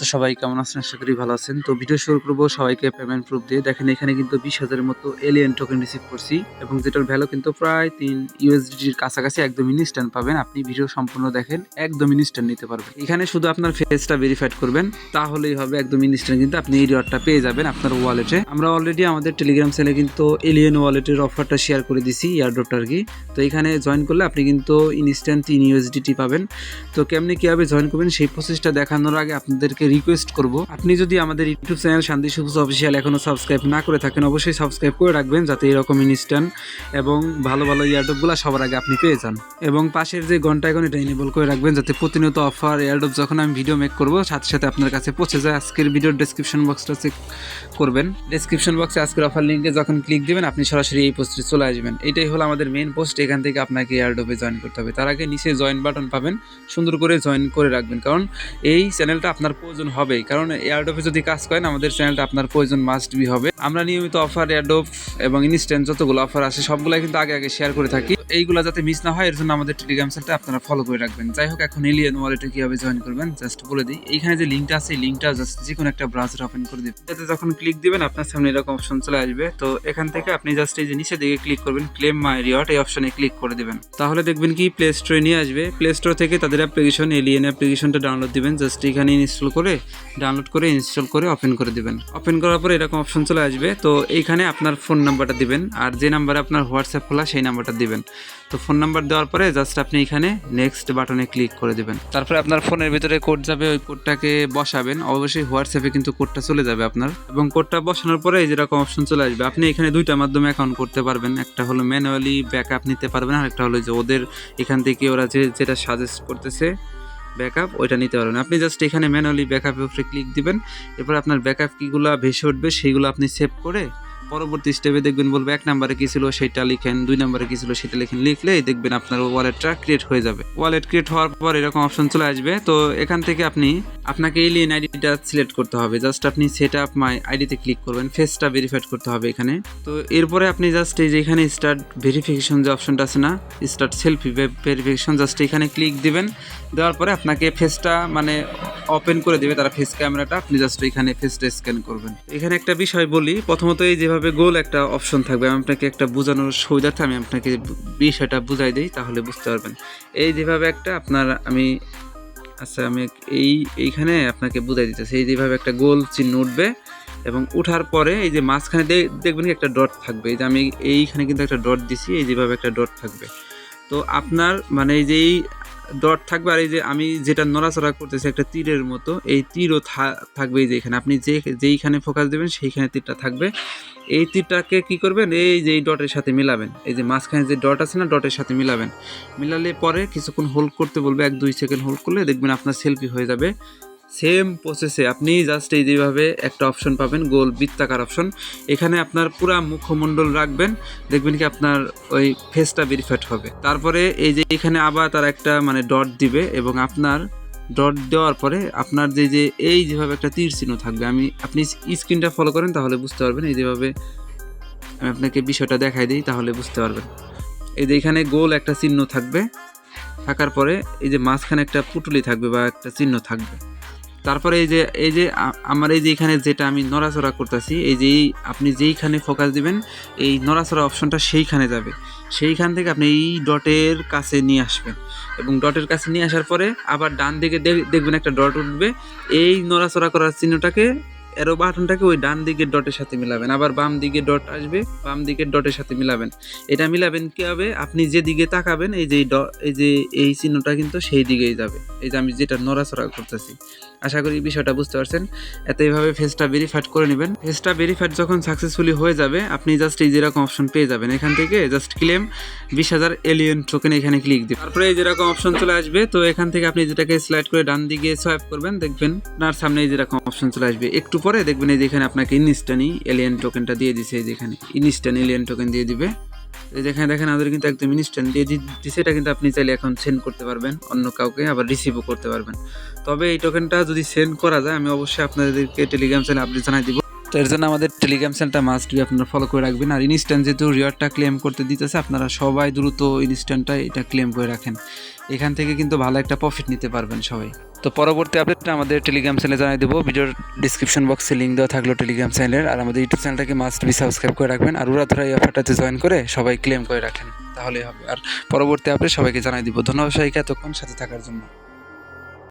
তো সবাই কেমন আছেন? আশা করি ভালো আছেন। তো ভিডিও শুরু করব সবাইকে পেমেন্ট প্রুফ দিয়ে। দেখেন এখানে কিন্তু 20,000 এর মতো এলিয়েন টোকেন রিসিভ করছি এবং যেটার ভ্যালু কিন্তু প্রায় 3 ইউএসডিটির কাছাকাছি একদম ইনস্ট্যান্ট পাবেন। আপনি ভিডিও সম্পূর্ণ দেখেন একদম ইনস্ট্যান্ট নিতে পারবেন। এখানে শুধু আপনার ফেসটা ভেরিফাইড করবেন তাহলেই হবে একদম ইনস্ট্যান্ট কিন্তু আপনি এই রিওয়ার্ডটা পেয়ে যাবেন আপনার ওয়ালেটে। আমরা অলরেডি আমাদের টেলিগ্রাম চ্যানেলে কিন্তু এলিয়েন ওয়ালেটের অফারটা শেয়ার করে দিছি এয়ারড্রপটা আরকি। তো এখানে জয়েন করলে আপনি কিন্তু ইনস্ট্যান্ট 3 ইউএসডিটি পাবেন। তো কেমনে কিভাবে জয়েন করবেন সেই প্রসেসটা দেখানোর আগে আপনাদেরকে রিকোয়েস্ট করব, আপনি যদি আমাদের ইউটিউব চ্যানেল শান্তি সবুজ অফিসিয়াল এখনো সাবস্ক্রাইব না করে থাকেন অবশ্যই সাবস্ক্রাইব করে রাখবেন যাতে এরকম ইনস্ট্যান্ট এবং ভালো ভালো এয়ারড্রপগুলো সবার আগে আপনি পেয়ে যান। এবং পাশের যে ঘন্টা আইকন এটা এনেবল করে রাখবেন যাতে প্রতিনিয়ত অফার এয়ারড্রপ যখন আমি ভিডিও মেক করব সাথে সাথে আপনার কাছে পৌঁছে যায়। আজকের ভিডিওর ডেসক্রিপশন বক্সটা চেক করবেন। ডেসক্রিপশন বক্সে আজকের অফার লিঙ্কে যখন ক্লিক দিবেন আপনি সরাসরি এই পোস্টে চলে আসবেন। এটাই হলো আমাদের মেইন পোস্ট। এখান থেকে আপনাকে এয়ারড্রপে জয়েন করতে হবে। তার আগে নিচে জয়েন বাটন পাবেন, সুন্দর করে জয়েন করে রাখবেন কারণ এই চ্যানেলটা আপনার প্রয়োজন হবেই। কারণ এয়ারড্রপে যদি কাজ করেন আমাদের চ্যানেলটা আপনার প্রয়োজন মাস্ট বি হবে। আমরা নিয়মিত অফার এয়ারড্রপ এবং ইনস্ট্যান্ট যতগুলো অফার আছে সবগুলো কিন্তু আগে শেয়ার করে থাকি। এইগুলো যাতে মিস না হয় এর জন্য আমাদের টেলিগ্রাম চ্যানেলটা আপনারা ফলো করে রাখবেন। যাই হোক, এখন এলিয়েন ওয়ালেটে কিভাবে জয়েন করবেন জাস্ট বলে দিই। এইখানে যে লিঙ্কটা আছে এই লিঙ্কটা জাস্ট যে কোনো একটা ব্রাউজার ওপেন করে দিবেন। এটাতে যখন ক্লিক দিবেন আপনার সামনে এরকম অপশন চলে আসবে। তো এখান থেকে আপনি জাস্ট এই যে নিচের দিকে ক্লিক করবেন, ক্লেম মাই রিওয়ার্ড এই অপশনে ক্লিক করে দিবেন। তাহলে দেখবেন কি প্লে স্টোরে নিয়ে আসবে। প্লে স্টোর থেকে তাদের অ্যাপ্লিকেশন এলিয়েন অ্যাপ্লিকেশনটা ডাউনলোড দিবেন। জাস্ট এখানে ডাউনলোড করে ইনস্টল করে ওপেন করে দিবেন। ওপেন করার পরে এরকম অপশন চলে আসবে। তো এইখানে আপনার ফোন নাম্বারটা দিবেন আর যে নাম্বারে আপনার হোয়াটসঅ্যাপ খোলা সেই নাম্বারটা দিবেন। তো ফোন নাম্বার দেওয়ার পরে জাস্ট আপনি এখানে নেক্সট বাটনে ক্লিক করে দিবেন। তারপরে আপনার ফোনের ভিতরে কোড যাবে, ওই কোডটাকে বসাবেন। অবশ্যই হোয়াটসঅ্যাপে কিন্তু কোডটা চলে যাবে আপনার, এবং কোডটা বসানোর পরে এই যেরকম অপশন চলে আসবে। আপনি এখানে দুইটা মাধ্যমে অ্যাকাউন্ট করতে পারবেন। একটা হলো ম্যানুয়ালি ব্যাকআপ নিতে পারবেন আর একটা হলো যে ওদের এখান থেকে ওরা যেটা সাজেস্ট করতেছে ব্যাকআপ ওইটা নিতে পারবেন। আপনি জাস্ট এখানে ম্যানুয়ালি ব্যাকআপের উপরে ক্লিক দিবেন। এরপর আপনার ব্যাকআপ কীগুলো ভেসে উঠবে সেইগুলো আপনি সেভ করে পরবর্তী স্টেপে দেখবেন বলবে 1 নম্বরে কী ছিল সেটা লিখেন, 2 নম্বরে কী ছিল সেটা লিখেন। লিখলেই দেখবেন আপনার ওয়ালেটটা ক্রিয়েট হয়ে যাবে। ওয়ালেট ক্রিয়েট হওয়ার পর এরকম অপশন চলে আসবে। তো এখান থেকে আপনাকে এলিয়েন আইডিটা সিলেক্ট করতে হবে। জাস্ট আপনি সেট আপ মাই আইডিতে ক্লিক করবেন, ফেসটা ভেরিফাইড করতে হবে এখানে। তো এরপরে আপনি জাস্ট এই যে এখানে স্টার্ট ভেরিফিকেশন যে অপশনটা আছে না, স্টার্ট সেলফি ভেরিফিকেশন, জাস্ট এখানে ক্লিক দিবেন। দেওয়ার পরে আপনাকে ফেসটা ওপেন করে দেবে তারা ফেস ক্যামেরাটা। আপনি জাস্ট এখানে ফেসটা স্ক্যান করবেন। এখানে একটা বিষয় বলি, প্রথমত এই যেভাবে গোল একটা অপশন থাকবে, আমি আপনাকে একটা বোঝানোর সুবিধার্থে আমি আপনাকে বিষয়টা বুঝাই দিই তাহলে বুঝতে পারবেন। এই যেভাবে একটা আমি এইখানে আপনাকে বুঝাই দিতেছি। এই যেভাবে একটা গোল চিহ্ন উঠবে এবং উঠার পরে এই যে মাঝখানে দেখবেন একটা ডট থাকবে। এই যে আমি এইখানে কিন্তু একটা ডট দিছি, এই যেভাবে একটা ডট থাকবে। তো আপনার এই যে এই ডট থাকবে আর এই যে আমি যেটা নড়াচড়া করতেছি একটা তীরের মতো, এই তীরও থাকবে। এই যে এখানে আপনি যেইখানে ফোকাস দেবেন সেইখানে তীরটা থাকবে। এই তীরটাকে কি করবেন, এই যে এই ডটের সাথে মিলাবেন। এই যে মাঝখানে যে ডট আছে না, ডটের সাথে মিলালে পরে কিছুক্ষণ হোল্ড করতে বলবে, 1-2 সেকেন্ড হোল্ড করলে দেখবেন আপনার সেলফি হয়ে যাবে। সেম প্রসেসে আপনি জাস্ট এই যেভাবে একটা অপশন পাবেন গোল বৃত্তাকার অপশন, এখানে আপনার পুরা মুখমণ্ডল রাখবেন, দেখবেন কি আপনার ওই ফেসটা ভেরিফাইড হবে। তারপরে এই যে এখানে আবার তার একটা ডট দিবে এবং আপনার ডট দেওয়ার পরে আপনার যে এই যেভাবে একটা তীর চিহ্ন থাকবে, আপনি স্ক্রিনটা ফলো করেন তাহলে বুঝতে পারবেন। এই যেভাবে আমি আপনাকে বিষয়টা দেখাই দিই তাহলে বুঝতে পারবেন। এই যে এখানে গোল একটা চিহ্ন থাকার পরে এই যে মাঝখানে একটা পুটুলি থাকবে বা একটা চিহ্ন থাকবে। তারপরে এই যে আমার এই যে এখানে যেটা আমি নড়াচড়া করতেছি, এই যে আপনি যেইখানে ফোকাস দিবেন এই নড়াচড়া অপশনটা সেইখানে যাবে। সেইখান থেকে আপনি এই ডটের কাছে নিয়ে আসবেন এবং ডটের কাছে নিয়ে আসার পরে আবার ডান দিকে দেখবেন একটা ডট উঠবে। এই নড়াচড়া করার চিহ্নটাকে অ্যারো বাটনটাকে ওই ডান দিকের ডটের সাথে মিলাবেন। আবার বাম দিকে ডট আসবে, বাম দিকের ডটের সাথে মিলাবেন। এটা মিলাবেন কীভাবে, আপনি যেদিকে তাকাবেন এই যে এই চিহ্নটা কিন্তু সেই দিকেই যাবে। এই যে আমি যেটা নড়াচড়া করতেছি। আশা করি বিষয়টা বুঝতে পারছেন। এইভাবে ফেসটা ভেরিফাইড করে নেবেন। ফেসটা ভেরিফাইড যখন সাকসেসফুলি হয়ে যাবে আপনি জাস্ট এই যেরকম অপশন পেয়ে যাবেন। এখান থেকে জাস্ট ক্লেম 20,000 এলিয়েন টোকেন এখানে ক্লিক দিন। তারপরে এই যেরকম অপশন চলে আসবে। তো এখান থেকে আপনি যেটাকে স্লাইড করে ডান দিকে সোয়াইপ করবেন, দেখবেন আপনার সামনে এই যেরকম অপশন চলে আসবে। একটু পরে দেখবেন এই যেখানে আপনাকে ইনস্ট্যান্টই এলিয়েন টোকেনটা দিয়ে দিছে। এই যেখানে ইনস্ট্যান্ট এলিয়েন টোকেন দিয়ে দিবে। এই যেখানে দেখেন আমাদের কিন্তু একদম ইনস্ট্যান্ট দিয়ে দিচ্ছে। এটা কিন্তু আপনি চাইলে এখন সেন্ড করতে পারবেন অন্য কাউকে, আবার রিসিভও করতে পারবেন। তবে এই টোকেনটা যদি সেন্ড করা যায় আমি অবশ্যই আপনাদেরকে টেলিগ্রাম চ্যানেলে আপডেট জানাই দিব। তো এর জন্য আমাদের টেলিগ্রাম চ্যানেলটা মাস্ট বি আপনারা ফলো করে রাখবেন। আর ইনস্ট্যান্ট যেহেতু রিওয়ার্ডটা ক্লেম করতে দিতেছে আপনারা সবাই দ্রুত ইনস্ট্যান্টটা এটা ক্লেম করে রাখেন। এখান থেকে কিন্তু ভালো একটা প্রফিট নিতে পারবেন সবাই। তো পরবর্তী আপডেটটা আমাদের টেলিগ্রাম চ্যানেলে জানিয়ে দেবো। ভিডিওর ডিসক্রিপশন বক্সে লিঙ্ক দেওয়া থাকলো টেলিগ্রাম চ্যানেলের। আর আমাদের ইউটিউব চ্যানেলটাকে মাস্ট বি সাবস্ক্রাইব করে রাখবেন। আর উড়াধুরা এই অফারটাতে জয়েন করে সবাই ক্লেম করে রাখেন, তাহলেই হবে। আর পরবর্তী আপডেট সবাইকে জানিয়ে দিব। ধন্যবাদ সবাইকে এতক্ষণ সাথে থাকার জন্য।